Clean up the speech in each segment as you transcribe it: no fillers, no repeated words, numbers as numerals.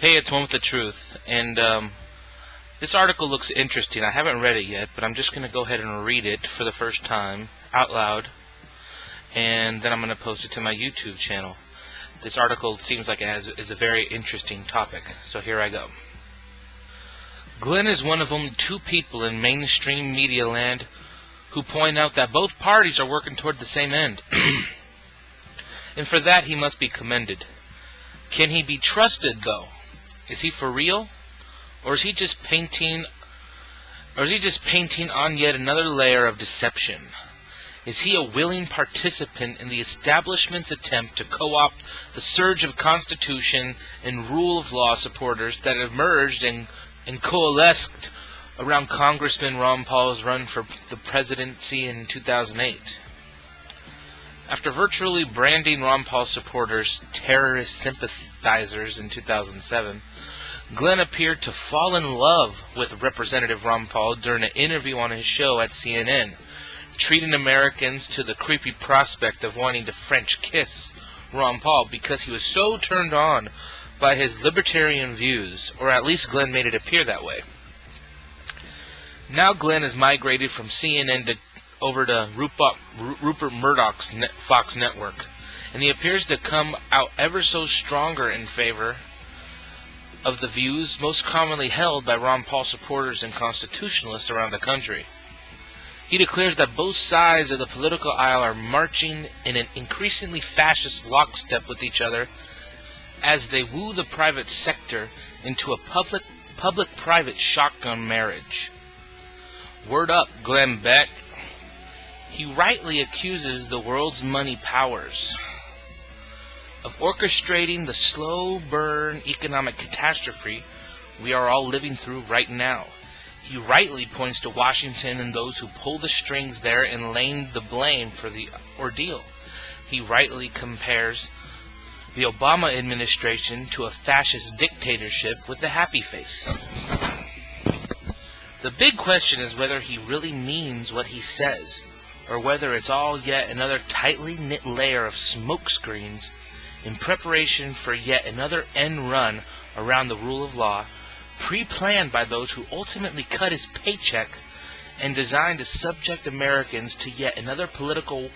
Hey, it's One with the Truth, and this article looks interesting. I haven't read it yet, but I'm just going to go ahead and read it for the first time out loud, and then I'm going to post it to my YouTube channel. This article seems like it is a very interesting topic, so here I go. Glenn is one of only two people in mainstream media land who point out that both parties are working toward the same end, and for that he must be commended. Can he be trusted, though? Is he for real? Or is he just painting on yet another layer of deception? Is he a willing participant in the establishment's attempt to co-opt the surge of Constitution and rule of law supporters that emerged and coalesced around Congressman Ron Paul's run for the presidency in 2008? After virtually branding Ron Paul supporters terrorist sympathizers in 2007, Glenn appeared to fall in love with Representative Ron Paul during an interview on his show at CNN, treating Americans to the creepy prospect of wanting to French kiss Ron Paul because he was so turned on by his libertarian views, or at least Glenn made it appear that way. Now Glenn has migrated from CNN over to Rupert Murdoch's Fox network, and he appears to come out ever so stronger in favor of the views most commonly held by Ron Paul supporters and constitutionalists around the country. He declares that both sides of the political aisle are marching in an increasingly fascist lockstep with each other as they woo the private sector into a public-private shotgun marriage. Word up, Glenn Beck. He rightly accuses the world's money powers of orchestrating the slow-burn economic catastrophe we are all living through right now. He rightly points to Washington and those who pull the strings there and laying the blame for the ordeal. He rightly compares the Obama administration to a fascist dictatorship with a happy face. The big question is whether he really means what he says, or whether it's all yet another tightly knit layer of smokescreens in preparation for yet another end run around the rule of law, pre-planned by those who ultimately cut his paycheck and designed to subject Americans to yet another political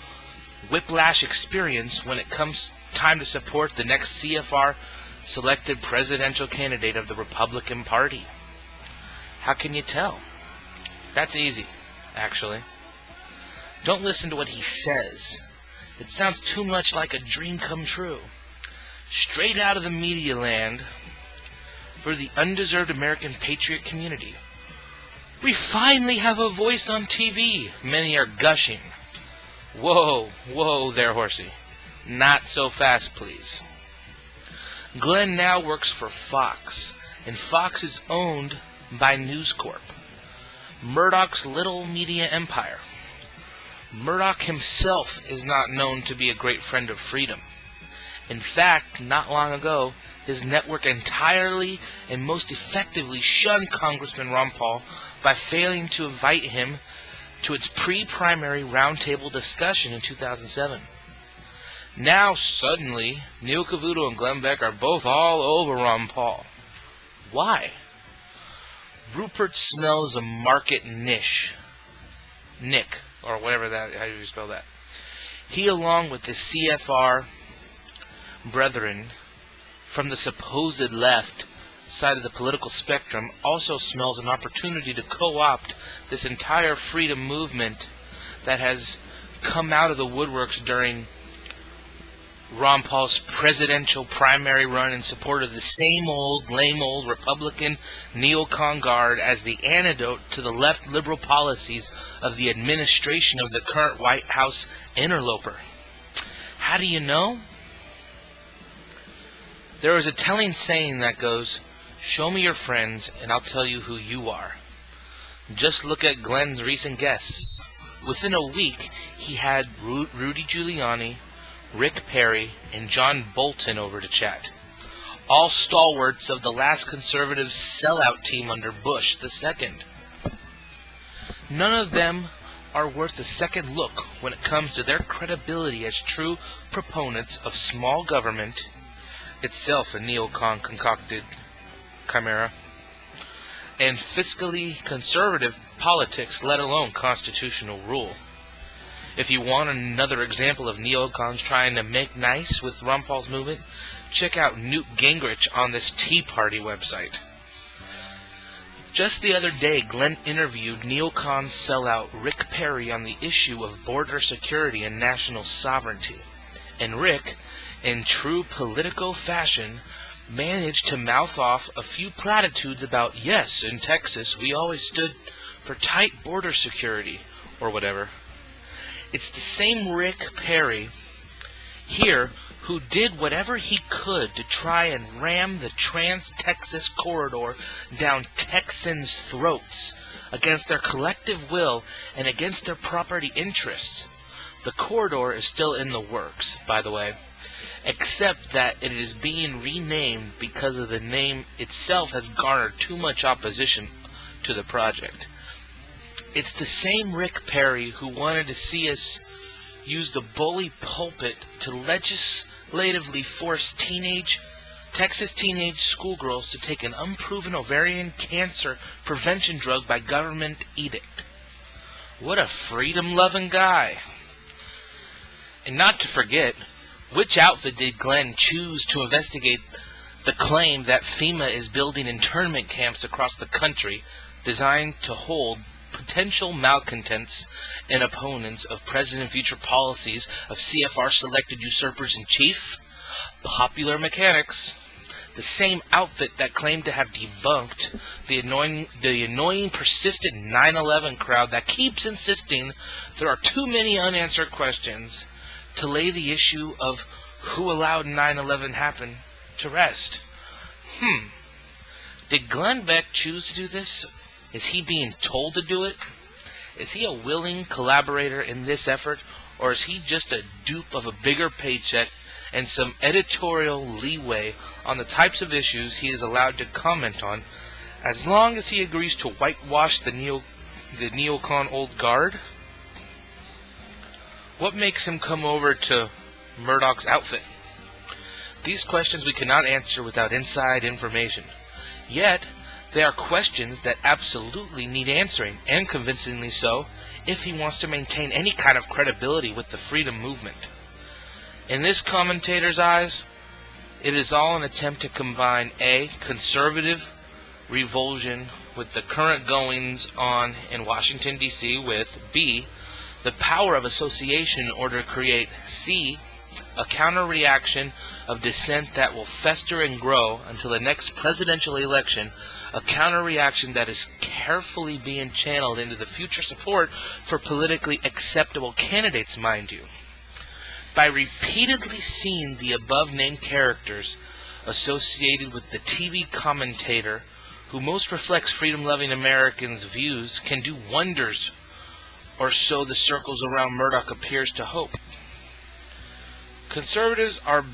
whiplash experience when it comes time to support the next CFR selected presidential candidate of the Republican Party. How can you tell? That's easy, actually. Don't listen to what he says. It sounds too much like a dream come true. Straight out of the media land for the undeserved American patriot community. We finally have a voice on TV, many are gushing. Whoa there, horsey. Not so fast, please. Glenn now works for Fox, and Fox is owned by News Corp, Murdoch's little media empire. Murdoch himself is not known to be a great friend of freedom. In fact, not long ago, his network entirely and most effectively shunned Congressman Ron Paul by failing to invite him to its pre-primary roundtable discussion in 2007. Now, suddenly, Neil Cavuto and Glenn Beck are both all over Ron Paul. Why? Rupert smells a market niche. Nick, or whatever that, how do you spell that? He, along with the CFR brethren from the supposed left side of the political spectrum, also smells an opportunity to co-opt this entire freedom movement that has come out of the woodworks during Ron Paul's presidential primary run in support of the same old, lame old Republican neocon guard as the antidote to the left liberal policies of the administration of the current White House interloper. How do you know? There is a telling saying that goes, "Show me your friends and I'll tell you who you are." Just look at Glenn's recent guests. Within a week, he had Rudy Giuliani, Rick Perry, and John Bolton over to chat. All stalwarts of the last conservative sellout team under Bush II. None of them are worth a second look when it comes to their credibility as true proponents of small government, itself a neocon concocted chimera, and fiscally conservative politics, let alone constitutional rule. If you want another example of neocons trying to make nice with Ron Paul's movement, check out Newt Gingrich on this Tea Party website. Just the other day, Glenn interviewed neocon sellout Rick Perry on the issue of border security and national sovereignty. And Rick, in true Politico fashion, managed to mouth off a few platitudes about, yes, in Texas, we always stood for tight border security, or whatever. It's the same Rick Perry here who did whatever he could to try and ram the Trans-Texas corridor down Texans' throats against their collective will and against their property interests. The corridor is still in the works, by the way, except that it is being renamed because of the name itself has garnered too much opposition to the project. It's the same Rick Perry who wanted to see us use the bully pulpit to legislatively force Texas teenage schoolgirls to take an unproven ovarian cancer prevention drug by government edict. What a freedom-loving guy. And not to forget, which outfit did Glenn choose to investigate the claim that FEMA is building internment camps across the country designed to hold potential malcontents and opponents of present and future policies of CFR selected usurpers-in-chief? Popular Mechanics. The same outfit that claimed to have debunked the annoying persistent 9/11 crowd that keeps insisting there are too many unanswered questions to lay the issue of who allowed 9/11 happen to rest. Did Glenn Beck choose to do this? Is he being told to do it? Is he a willing collaborator in this effort, or is he just a dupe of a bigger paycheck and some editorial leeway on the types of issues he is allowed to comment on, as long as he agrees to whitewash the neocon old guard? What makes him come over to Murdoch's outfit? These questions we cannot answer without inside information. Yet, they are questions that absolutely need answering, and convincingly so, if he wants to maintain any kind of credibility with the freedom movement. In this commentator's eyes, it is all an attempt to combine A, conservative revulsion with the current goings-on in Washington, D.C., with B, the power of association in order to create C, a counter-reaction of dissent that will fester and grow until the next presidential election, a counter-reaction that is carefully being channeled into the future support for politically acceptable candidates, mind you. By repeatedly seeing the above-named characters associated with the TV commentator who most reflects freedom-loving Americans' views can do wonders, or so the circles around Murdoch appears to hope. Conservatives are,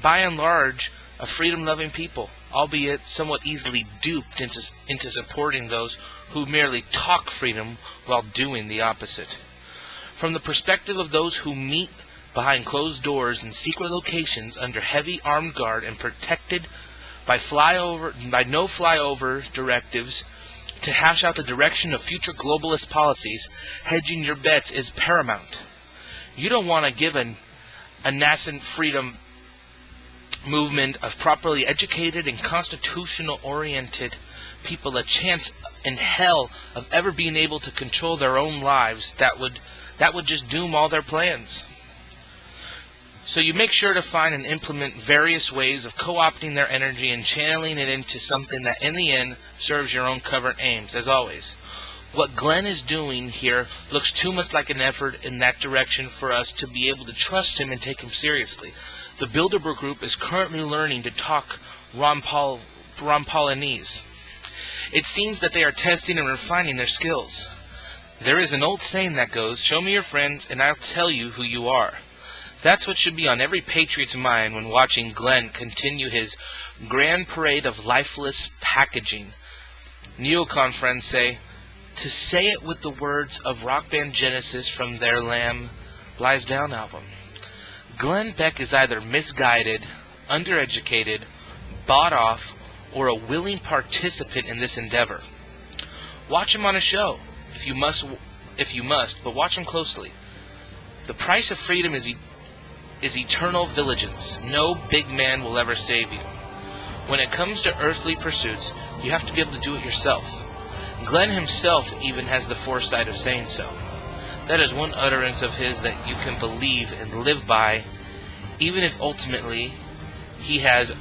by and large, a freedom-loving people, albeit somewhat easily duped into supporting those who merely talk freedom while doing the opposite. From the perspective of those who meet behind closed doors in secret locations under heavy armed guard and protected by no flyover directives to hash out the direction of future globalist policies, hedging your bets is paramount. You don't want to give a nascent freedom movement of properly educated and constitutional-oriented people a chance in hell of ever being able to control their own lives. That would just doom all their plans. So you make sure to find and implement various ways of co-opting their energy and channeling it into something that in the end serves your own covert aims, as always. What Glenn is doing here looks too much like an effort in that direction for us to be able to trust him and take him seriously. The Bilderberg Group is currently learning to talk Ron Paulinese. It seems that they are testing and refining their skills. There is an old saying that goes, "Show me your friends and I'll tell you who you are." That's what should be on every patriot's mind when watching Glenn continue his grand parade of lifeless packaging. Neocon friends say, to say it with the words of rock band Genesis from their Lamb Lies Down album, Glenn Beck is either misguided, undereducated, bought off, or a willing participant in this endeavor. Watch him on a show, if you must, but watch him closely. The price of freedom is eternal vigilance. No big man will ever save you. When it comes to earthly pursuits, you have to be able to do it yourself. Glenn himself even has the foresight of saying so. That is one utterance of his that you can believe and live by, even if ultimately he has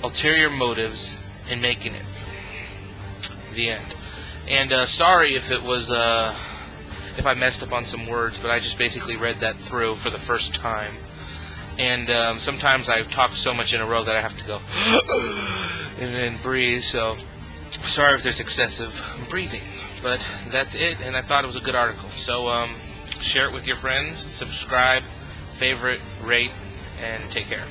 ulterior motives in making it. The end. And sorry if it was if I messed up on some words, but I just basically read that through for the first time. And sometimes I talk so much in a row that I have to go and breathe, so sorry if there's excessive breathing. But that's it, and I thought it was a good article. So share it with your friends, subscribe, favorite, rate, and take care.